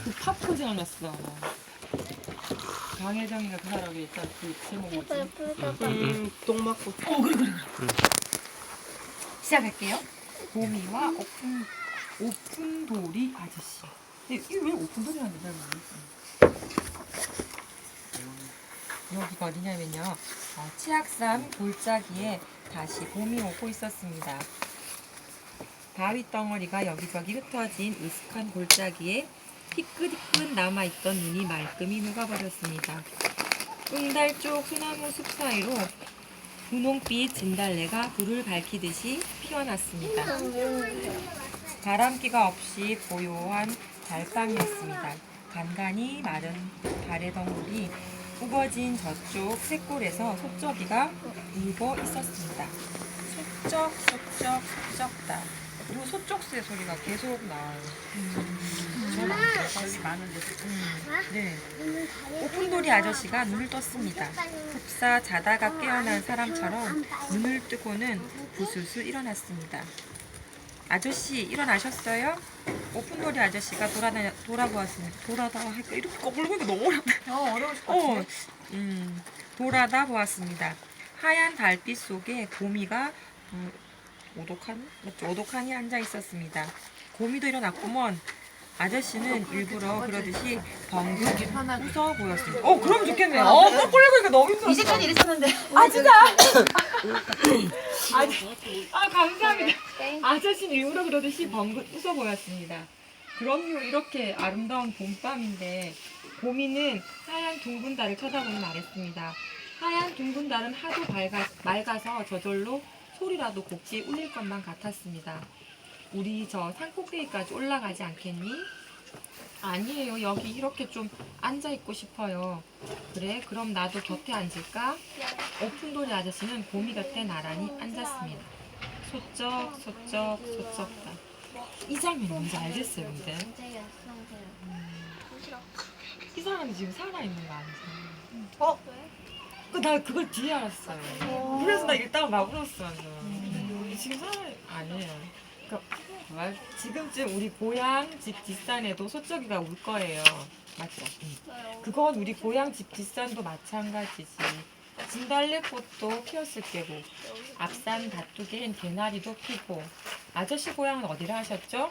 그 팝콘 생각났어. 강혜정이가 그 사람이 일단 그 제목 뭐지? 똥 맞고. 그래. 시작할게요. 봄이와 오픈돌이 아저씨. 근데 이게 왜 오픈돌이라는지 잘 모르겠어요. 여기가 어디냐면요. 치악산 골짜기에 다시 봄이 오고 있었습니다. 바위 덩어리가 여기저기 흩어진 으슥한 골짜기에 희끗희끗 남아있던 눈이 말끔히 녹아버렸습니다. 웅달 쪽 소나무 숲 사이로 분홍빛 진달래가 불을 밝히듯이 피어났습니다. 바람기가 없이 고요한 달밤이었습니다. 간간히 마른 가래덩굴이 우거진 저쪽 샛골에서 소쩍이가 울고 있었습니다. 소쩍 소쩍 소쩍다. 그리고 소쩍새 소리가 계속 나와요. 저는 빨리 많은데. 네. 오픈돌이 아저씨가 눈을 떴습니다. 흡사 자다가 깨어난 사람처럼 눈을 뜨고는 부슬슬 일어났습니다. 아저씨 일어나셨어요? 오픈돌이 아저씨가 돌아보았습니다. 돌아다 할까 이렇게 꼬불고 너무 어렵다. 어려우실 것 같은데? 돌아다 보았습니다. 하얀 달빛 속에 곰이가 오독하니 앉아 있었습니다. 곰이도 일어났구먼. 아저씨는 일부러 그러듯이 벙긋 웃어 보였습니다. 그럼 좋겠네요. 거꾸로 보니까 너무 힘들었어. 이제까지 이랬었는데. 진짜? 감사합니다. 아저씨는 일부러 그러듯이 벙긋 웃어 보였습니다. 그럼요, 이렇게 아름다운 봄밤인데 곰이는 하얀 둥근 달을 쳐다보며 말했습니다. 하얀 둥근 달은 하도 맑아서 저절로 소리라도 곱게 울릴 것만 같았습니다. 우리 저 산꼭대기까지 올라가지 않겠니? 아니에요. 여기 이렇게 좀 앉아있고 싶어요. 그래, 그럼 나도 곁에 앉을까? 오픈돌이 아저씨는 곰이 곁에 나란히 앉았습니다. 소쩍 소쩍 소쩍다. 이 장면이 뭔지 알겠어요, 근데? 이 사람이 지금 살아있는 거 아니죠? 나 그걸 뒤에 알았어요. 그래서 나 읽다가 막 울었어요. 지금 아니에요. 지금쯤 우리 고향 집 뒷산에도 소쩍이가 울 거예요. 맞죠? 그건 우리 고향 집 뒷산도 마찬가지지. 진달래꽃도 피었을 게고 앞산 밭두개엔 개나리도 피고. 아저씨 고향은 어디라 하셨죠?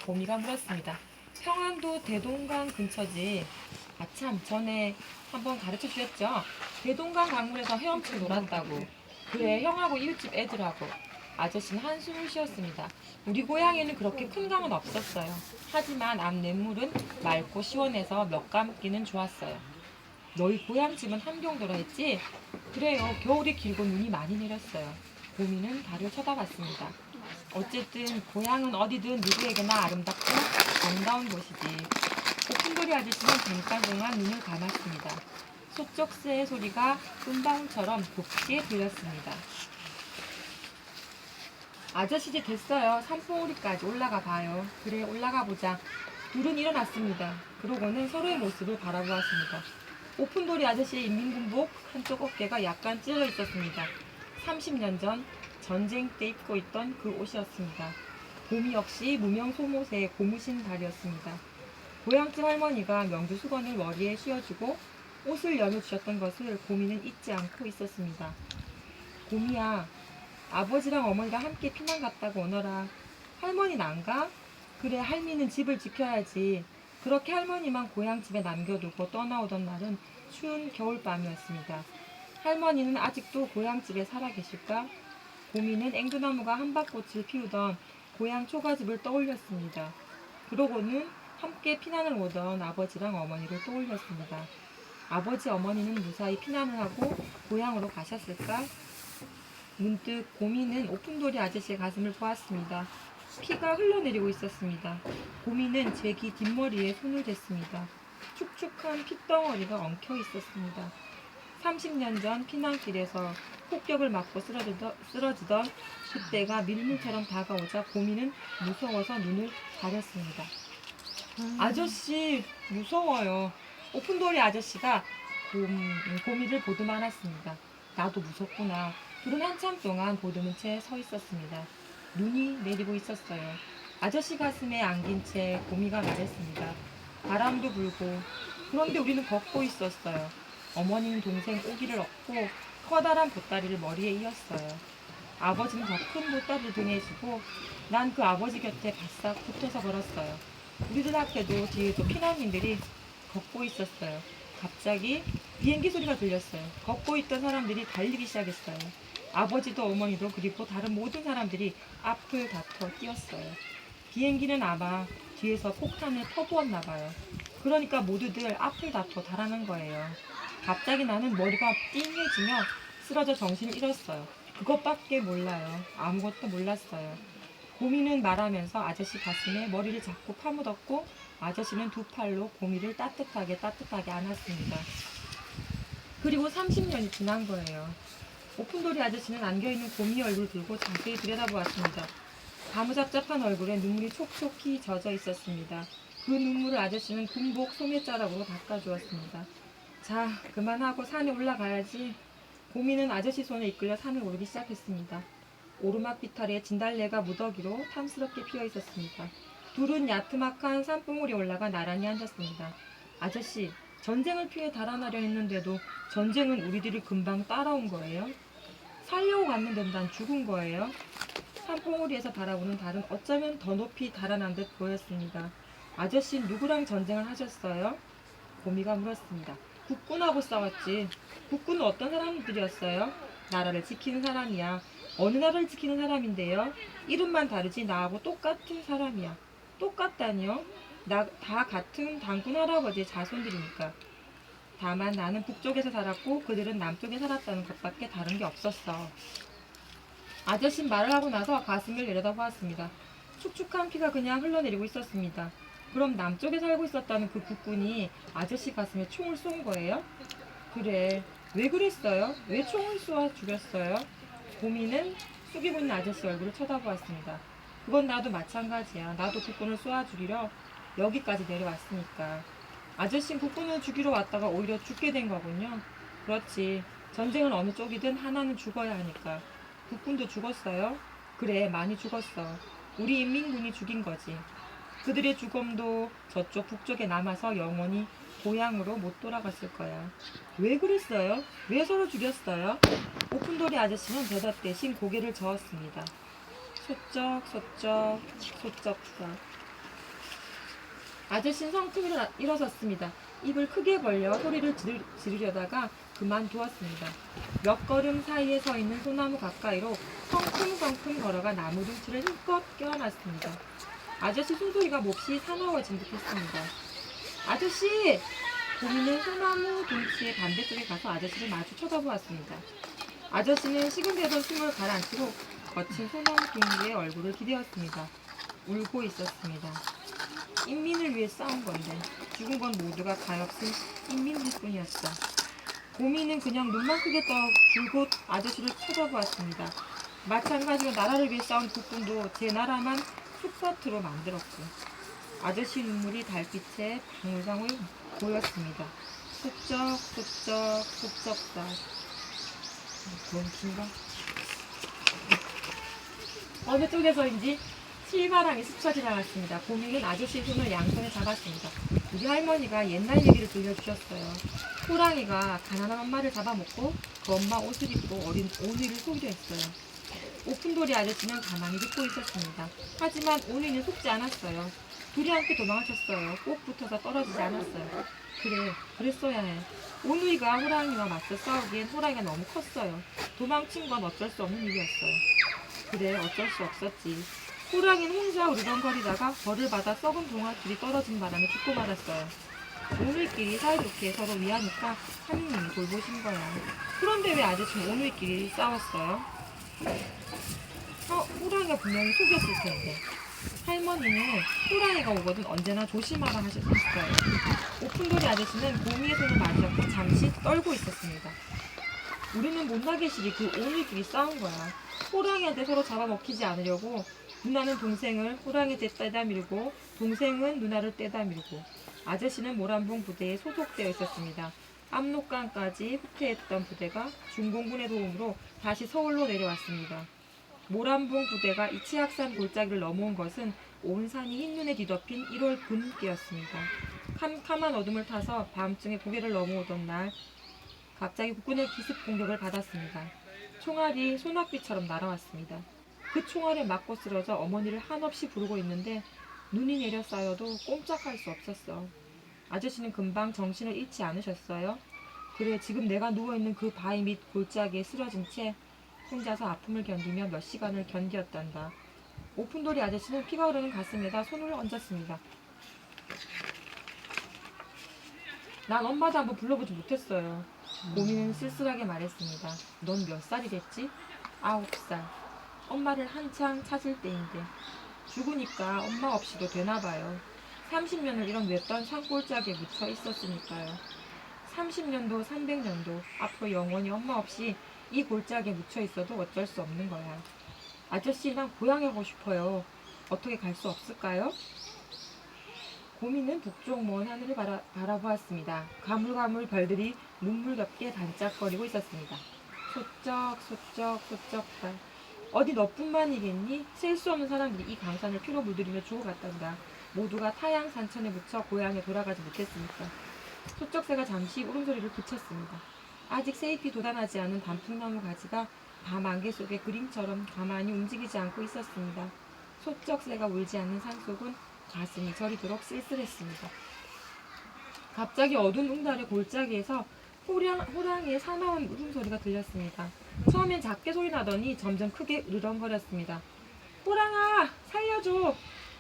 곰이가 물었습니다. 평안도 대동강 근처지. 아참, 전에 한번 가르쳐 주셨죠? 대동강 강물에서 헤엄치고 놀았다고. 그래, 형하고 이웃집 애들하고. 아저씨는 한숨을 쉬었습니다. 우리 고향에는 그렇게 큰 강은 없었어요. 하지만 앞 냇물은 맑고 시원해서 몇 감기는 좋았어요. 너희 고향집은 함경도라 했지? 그래요. 겨울이 길고 눈이 많이 내렸어요. 곰이는 달을 쳐다봤습니다. 어쨌든 고향은 어디든 누구에게나 아름답고 정다운 곳이지. 오픈돌이 아저씨는 잠깐 동안 눈을 감았습니다. 소쩍새의 소리가 끈방울처럼 곱게 들렸습니다. 아저씨 이제 됐어요. 산봉우리까지 올라가 봐요. 그래, 올라가 보자. 둘은 일어났습니다. 그러고는 서로의 모습을 바라보았습니다. 오픈돌이 아저씨의 인민군복 한쪽 어깨가 약간 찢어져 있었습니다. 30년 전 전쟁 때 입고 있던 그 옷이었습니다. 곰이 역시 무명소모세의 고무신 달이었습니다. 고향집 할머니가 명주 수건을 머리에 씌워주고 옷을 여며주셨던 것을 곰이는 잊지 않고 있었습니다. 곰이야, 아버지랑 어머니랑 함께 피난 갔다고 오너라. 할머니는 안 가? 그래, 할미는 집을 지켜야지. 그렇게 할머니만 고향집에 남겨두고 떠나오던 날은 추운 겨울밤이었습니다. 할머니는 아직도 고향집에 살아계실까? 곰이는 앵두나무가 한밭꽃을 피우던 고향 초가집을 떠올렸습니다. 그러고는 함께 피난을 오던 아버지랑 어머니를 떠올렸습니다. 아버지, 어머니는 무사히 피난을 하고 고향으로 가셨을까? 문득 곰이는 오픈돌이 아저씨의 가슴을 보았습니다. 피가 흘러내리고 있었습니다. 곰이는 제기 뒷머리에 손을 댔습니다. 축축한 핏덩어리가 엉켜 있었습니다. 30년 전 피난길에서 폭격을 맞고 쓰러지던 그때가 밀물처럼 다가오자 곰이는 무서워서 눈을 가렸습니다. 아저씨, 무서워요. 오픈돌이 아저씨가 곰이를 보듬어 안았습니다. 나도 무섭구나. 둘은 한참 동안 보듬은 채 서 있었습니다. 눈이 내리고 있었어요. 아저씨 가슴에 안긴 채 곰이가 말했습니다. 바람도 불고 그런데 우리는 걷고 있었어요. 어머니는 동생 오기를 얻고 커다란 보따리를 머리에 이었어요. 아버지는 더 큰 보따리를 등에 지고 난 그 아버지 곁에 바싹 붙어서 걸었어요. 우리들 앞에도 뒤에도 피난민들이 걷고 있었어요. 갑자기 비행기 소리가 들렸어요. 걷고 있던 사람들이 달리기 시작했어요. 아버지도 어머니도 그리고 다른 모든 사람들이 앞을 다퉈 뛰었어요. 비행기는 아마 뒤에서 폭탄을 퍼부었나 봐요. 그러니까 모두들 앞을 다퉈 달아난 거예요. 갑자기 나는 머리가 띵해지며 쓰러져 정신을 잃었어요. 그것밖에 몰라요. 아무것도 몰랐어요. 고미는 말하면서 아저씨 가슴에 머리를 자꾸 파묻었고 아저씨는 두 팔로 고미를 따뜻하게 안았습니다. 그리고 30년이 지난 거예요. 오픈돌이 아저씨는 안겨있는 고미 얼굴을 들고 자세히 들여다보았습니다. 가무잡잡한 얼굴에 눈물이 촉촉히 젖어 있었습니다. 그 눈물을 아저씨는 군복 소매자락으로 닦아주었습니다. 자, 그만하고 산에 올라가야지. 고미는 아저씨 손에 이끌려 산을 오르기 시작했습니다. 오르막 비탈에 진달래가 무더기로 탐스럽게 피어 있었습니다. 둘은 야트막한 산봉우리에 올라가 나란히 앉았습니다. 아저씨, 전쟁을 피해 달아나려 했는데도 전쟁은 우리들이 금방 따라온 거예요? 살려고 갔는데 난 죽은 거예요? 산봉우리에서 바라보는 달은 어쩌면 더 높이 달아난 듯 보였습니다. 아저씨 누구랑 전쟁을 하셨어요? 고미가 물었습니다. 국군하고 싸웠지. 국군은 어떤 사람들이었어요? 나라를 지키는 사람이야. 어느 나라를 지키는 사람인데요? 이름만 다르지 나하고 똑같은 사람이야. 똑같다니요? 다 같은 당군 할아버지의 자손들이니까. 다만 나는 북쪽에서 살았고 그들은 남쪽에 살았다는 것밖에 다른 게 없었어. 아저씨는 말을 하고 나서 가슴을 내려다보았습니다. 축축한 피가 그냥 흘러내리고 있었습니다. 그럼 남쪽에 살고 있었다는 그 국군이 아저씨 가슴에 총을 쏜 거예요? 그래. 왜 그랬어요? 왜 총을 쏘아 죽였어요? 고미는 숙이고 있는 아저씨 얼굴을 쳐다보았습니다. 그건 나도 마찬가지야. 나도 국군을 쏘아 죽이려 여기까지 내려왔으니까. 아저씨는 국군을 죽이러 왔다가 오히려 죽게 된 거군요. 그렇지. 전쟁은 어느 쪽이든 하나는 죽어야 하니까. 국군도 죽었어요? 그래, 많이 죽었어. 우리 인민군이 죽인 거지. 그들의 죽음도 저쪽 북쪽에 남아서 영원히 고향으로 못 돌아갔을 거야. 왜 그랬어요? 왜 서로 죽였어요? 오픈돌이 아저씨는 대답 대신 고개를 저었습니다. 소쩍소쩍 소쩍소쩍. 아저씨는 성큼을 일어섰습니다. 입을 크게 벌려 소리를 지르려다가 그만두었습니다. 몇 걸음 사이에 서 있는 소나무 가까이로 성큼성큼 걸어가 나무 둥치를 힘껏 껴안았습니다. 아저씨 숨소리가 몹시 사나워진 듯 했습니다. 아저씨! 고미는 소나무 둥치의 반대쪽에 가서 아저씨를 마주 쳐다보았습니다. 아저씨는 식은되던 숨을 가라앉히고 거친 소나무 둥지의 얼굴을 기대었습니다. 울고 있었습니다. 인민을 위해 싸운 건데 죽은 건 모두가 가엾은 인민들 뿐이었어. 고미는 그냥 눈만 크게 떠 줄곧 아저씨를 쳐다보았습니다. 마찬가지로 나라를 위해 싸운 국군도 제 나라만 숲밭으로 만들었고 아저씨 눈물이 달빛에 방울방울 보였습니다. 쏙쩍 쏙쩍 너무 긴가? 어느 쪽에서인지 실바람이 스쳐 지나갔습니다. 고미는 아저씨 손을 양손에 잡았습니다. 우리 할머니가 옛날 얘기를 들려주셨어요. 호랑이가 가난한 엄마를 잡아먹고 그 엄마 옷을 입고 어린 오니를 속이려 했어요. 오픈돌이 아저씨는 가만히 듣고 있었습니다. 하지만 오니는 속지 않았어요. 둘이 함께 도망쳤어요. 꼭 붙어서 떨어지지 않았어요. 그래, 그랬어야 해. 오누이가 호랑이와 맞서 싸우기엔 호랑이가 너무 컸어요. 도망친 건 어쩔 수 없는 일이었어요. 그래, 어쩔 수 없었지. 호랑이는 혼자 우르렁거리다가 벌을 받아 썩은 동아줄이 떨어진 바람에 죽고 말았어요. 오누이끼리 사이좋게 서로 위하니까 하느님이 돌보신 거야. 그런데 왜 아저씨는 오누이끼리 싸웠어요? 호랑이가 분명히 속였을 텐데. 할머니는 호랑이가 오거든 언제나 조심하라 하셨어요. 오픈돌이 아저씨는 고미의 손을 맞잡고 잠시 떨고 있었습니다. 우리는 못나게 시리 그 오누이끼리 싸운 거야. 호랑이한테 서로 잡아먹히지 않으려고 누나는 동생을 호랑이한테 떼다 밀고 동생은 누나를 떼다 밀고 아저씨는 모란봉 부대에 소속되어 있었습니다. 압록강까지 후퇴했던 부대가 중공군의 도움으로 다시 서울로 내려왔습니다. 모란봉 부대가 이치악산 골짜기를 넘어온 것은 온 산이 흰눈에 뒤덮인 1월 굼께였습니다. 캄캄한 어둠을 타서 밤중에 고개를 넘어오던 날 갑자기 국군의 기습 공격을 받았습니다. 총알이 소낙비처럼 날아왔습니다. 그 총알에 맞고 쓰러져 어머니를 한없이 부르고 있는데 눈이 내려 쌓여도 꼼짝할 수 없었어. 아저씨는 금방 정신을 잃지 않으셨어요? 그래, 지금 내가 누워있는 그 바위 밑 골짜기에 쓰러진 채 혼자서 아픔을 견디며 몇 시간을 견디었단다. 오픈돌이 아저씨는 피가 흐르는 가슴에다 손을 얹었습니다. 난 엄마도 한번 불러보지 못했어요. 고민은 쓸쓸하게 말했습니다. 넌 몇 살이 됐지? 9살. 엄마를 한창 찾을 때인데 죽으니까 엄마 없이도 되나봐요. 30년을 이런 외딴 산골짜기에 묻혀 있었으니까요. 30년도 300년도 앞으로 영원히 엄마 없이 이 골짜기에 묻혀 있어도 어쩔 수 없는 거야. 아저씨, 난 고향에 가고 싶어요. 어떻게 갈 수 없을까요? 고민은 북쪽 먼 하늘을 바라보았습니다. 가물가물 별들이 눈물겹게 반짝거리고 있었습니다. 소쩍 소쩍 소쩍다. 어디 너뿐만이겠니? 셀 수 없는 사람들이 이 강산을 피로 물들이며 죽어갔단다. 모두가 타양 산천에 묻혀 고향에 돌아가지 못했으니까. 소쩍새가 잠시 울음소리를 그쳤습니다. 아직 새잎이 돋아나지 않은 단풍나무 가지가 밤 안개 속의 그림처럼 가만히 움직이지 않고 있었습니다. 소쩍새가 울지 않는 산속은 가슴이 저리도록 쓸쓸했습니다. 갑자기 어두운 웅달의 골짜기에서 호랑이의 사나운 울음소리가 들렸습니다. 처음엔 작게 소리 나더니 점점 크게 으르렁거렸습니다. 호랑아, 살려줘!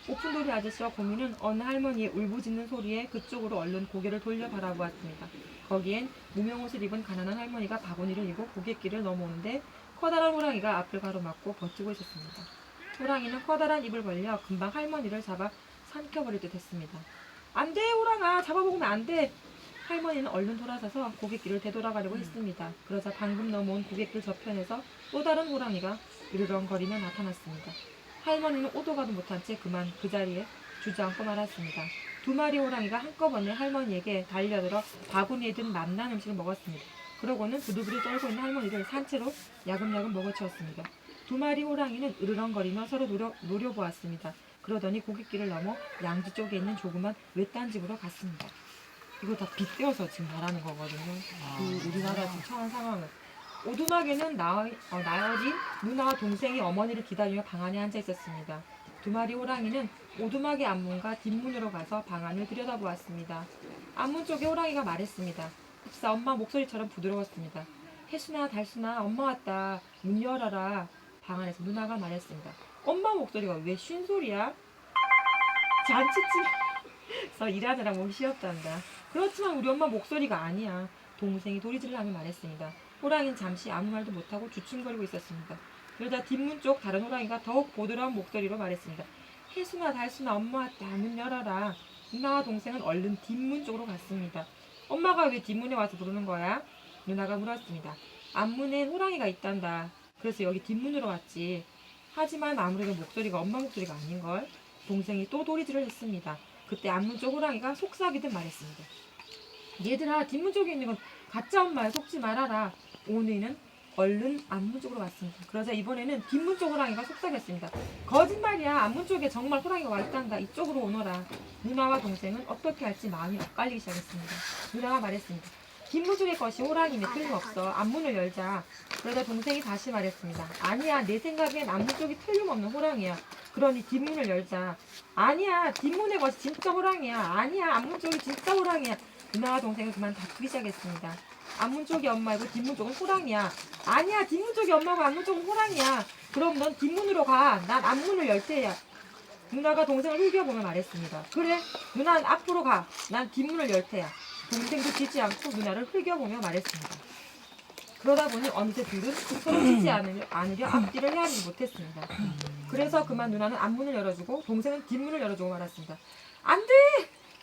오픈돌이 아저씨와 고민은 어느 할머니의 울부짖는 소리에 그쪽으로 얼른 고개를 돌려 바라보았습니다. 거기엔 무명옷을 입은 가난한 할머니가 바구니를 이고 고갯길을 넘어오는데 커다란 호랑이가 앞을 가로막고 버티고 있었습니다. 호랑이는 커다란 입을 벌려 금방 할머니를 잡아 삼켜버릴 듯 했습니다. 안 돼, 호랑아! 잡아먹으면 안 돼! 할머니는 얼른 돌아서서 고갯길을 되돌아가려고 했습니다. 그러자 방금 넘어온 고갯길 저편에서 또 다른 호랑이가 으르렁거리며 나타났습니다. 할머니는 오도 가도 못한 채 그만 그 자리에 주저앉고 말았습니다. 두 마리 호랑이가 한꺼번에 할머니에게 달려들어 바구니에 든 맛난 음식을 먹었습니다. 그러고는 부들부들 떨고 있는 할머니를 산채로 야금야금 먹어치웠습니다. 두 마리 호랑이는 으르렁거리며 서로 노려보았습니다. 그러더니 고갯길을 넘어 양지 쪽에 있는 조그만 외딴 집으로 갔습니다. 이거 다 빗대어서 지금 말하는 거거든요. 그 우리나라 지금 처한 상황은. 오두막에는 나열인 누나와 동생이 어머니를 기다리며 방 안에 앉아 있었습니다. 두 마리 호랑이는 오두막의 앞문과 뒷문으로 가서 방 안을 들여다보았습니다. 앞문 쪽에 호랑이가 말했습니다. 흡사 엄마 목소리처럼 부드러웠습니다. 혜순아, 달순아, 엄마 왔다. 문 열어라. 방 안에서 누나가 말했습니다. 엄마 목소리가 왜 쉰소리야? 잔치집에서 일하느라 몸이 쉬었단다. 그렇지만 우리 엄마 목소리가 아니야. 동생이 도리질을 하며 말했습니다. 호랑이는 잠시 아무 말도 못하고 주춤거리고 있었습니다. 그러자 뒷문 쪽 다른 호랑이가 더욱 보드러운 목소리로 말했습니다. 혜순아, 달순아, 엄마 왔다. 문 열어라. 누나와 동생은 얼른 뒷문 쪽으로 갔습니다. 엄마가 왜 뒷문에 와서 부르는 거야? 누나가 물었습니다. 앞문엔 호랑이가 있단다. 그래서 여기 뒷문으로 왔지. 하지만 아무래도 목소리가 엄마 목소리가 아닌걸. 동생이 또 도리질을 했습니다. 그때 앞문 쪽 호랑이가 속삭이듯 말했습니다. 얘들아, 뒷문 쪽에 있는 건 가짜 엄마야. 속지 말아라. 오늘은 얼른 앞문 쪽으로 갔습니다. 그러자 이번에는 뒷문 쪽 호랑이가 속삭였습니다. 거짓말이야. 앞문 쪽에 정말 호랑이가 와 있단다. 이쪽으로 오너라. 누나와 동생은 어떻게 할지 마음이 엇갈리기 시작했습니다. 누나가 말했습니다. 뒷문 쪽의 것이 호랑이면 틀림없어. 앞문을 열자. 그러자 동생이 다시 말했습니다. 아니야, 내 생각엔 앞문 쪽이 틀림없는 호랑이야. 그러니 뒷문을 열자. 아니야, 뒷문의 것이 진짜 호랑이야. 아니야, 앞문 쪽이 진짜 호랑이야. 누나와 동생은 그만 다투기 시작했습니다. 앞문 쪽이 엄마이고 뒷문 쪽은 호랑이야. 아니야, 뒷문 쪽이 엄마고 앞문 쪽은 호랑이야. 그럼 넌 뒷문으로 가. 난 앞문을 열 테야. 누나가 동생을 흘겨보며 말했습니다. 그래, 누나는 앞으로 가. 난 뒷문을 열 테야. 동생도 지지 않고 누나를 흘겨보며 말했습니다. 그러다 보니 어느새 둘은 서로 지지 않으려 앞뒤를 헤아리지 못했습니다. 그래서 그만 누나는 앞문을 열어주고 동생은 뒷문을 열어주고 말았습니다. 안 돼!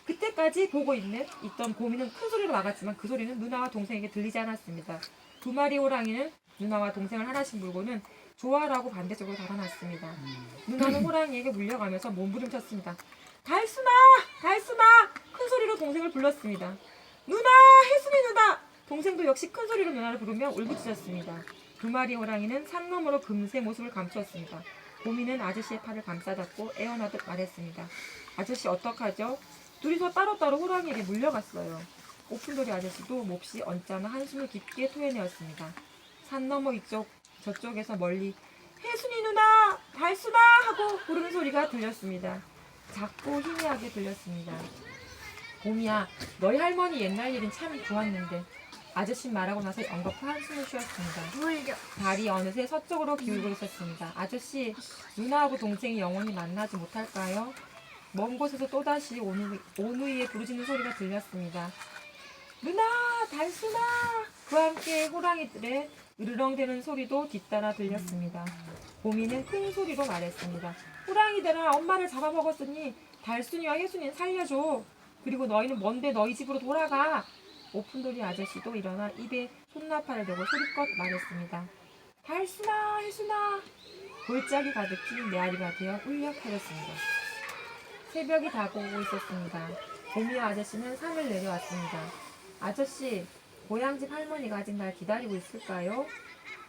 그때까지 보고 있던 고민은 큰 소리로 막았지만 그 소리는 누나와 동생에게 들리지 않았습니다. 두 마리 호랑이는 누나와 동생을 하나씩 물고는 좋아라고 반대쪽으로 달아났습니다. 누나는 호랑이에게 물려가면서 몸부림쳤습니다. 달순아! 달순아! 큰 소리로 동생을 불렀습니다. 누나! 혜순이 누나! 동생도 역시 큰 소리로 누나를 부르며 울부짖었습니다. 두 마리 호랑이는 산 너머로 금세 모습을 감추었습니다. 고민은 아저씨의 팔을 감싸잡고 애원하듯 말했습니다. 아저씨 어떡하죠? 둘이서 따로따로 호랑이에게 물려갔어요. 오픈돌이 아저씨도 몹시 언짢아 한숨을 깊게 토해내었습니다. 산 너머 이쪽 저쪽에서 멀리 혜순이 누나! 달순아! 하고 부르는 소리가 들렸습니다. 작고 희미하게 들렸습니다. 봄이야, 너희 할머니 옛날 일은 참 좋았는데. 아저씨 말하고 나서 엉겁 한숨을 쉬었습니다. 물려. 달이 어느새 서쪽으로 기울고 있었습니다. 아저씨, 누나하고 동생이 영원히 만나지 못할까요? 먼 곳에서 또다시 오누이의 부르짖는 소리가 들렸습니다. 누나! 달순아! 그와 함께 호랑이들의 으르렁대는 소리도 뒤따라 들렸습니다. 봄이는 큰 소리로 말했습니다. 호랑이들아, 엄마를 잡아먹었으니 달순이와 혜순이는 살려줘. 그리고 너희는 먼데 너희 집으로 돌아가. 오픈돌이 아저씨도 일어나 입에 손나팔을 대고 소리껏 말했습니다. 달순아, 혜순아. 골짜기 가득히 메아리가 되어 울려퍼졌습니다. 새벽이 다가오고 있었습니다. 봄이와 아저씨는 산을 내려왔습니다. 아저씨, 고향집 할머니가 아직 날 기다리고 있을까요?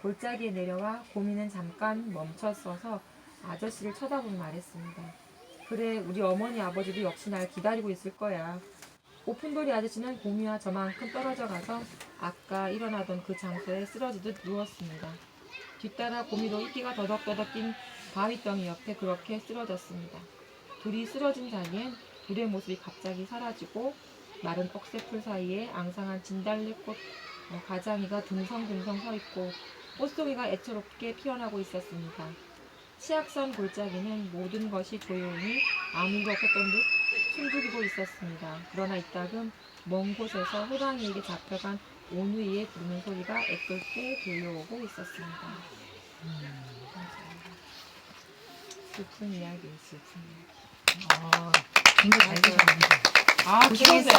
골짜기에 내려와 봄이는 잠깐 멈춰서서 아저씨를 쳐다보며 말했습니다. 그래, 우리 어머니 아버지도 역시 날 기다리고 있을 거야. 오픈돌이 아저씨는 봄이와 저만큼 떨어져 가서 아까 일어나던 그 장소에 쓰러지듯 누웠습니다. 뒤따라 봄이도 이끼가 더덕더덕 낀 바위덩이 옆에 그렇게 쓰러졌습니다. 둘이 쓰러진 자리엔 둘의 모습이 갑자기 사라지고 마른 억새풀 사이에 앙상한 진달래꽃 가장이가 듬성듬성 서 있고 꽃송이가 애처롭게 피어나고 있었습니다. 치악선 골짜기는 모든 것이 조용히 아무도 없었던 듯 숨죽이고 있었습니다. 그러나 이따금 먼 곳에서 호랑이에게 잡혀간 오누이의 부르는 소리가 애끓게 들려오고 있었습니다. 슬픈 이야기, 슬픈 이야기. 굉장히 잘 되셨네요. 아, 고생했어요.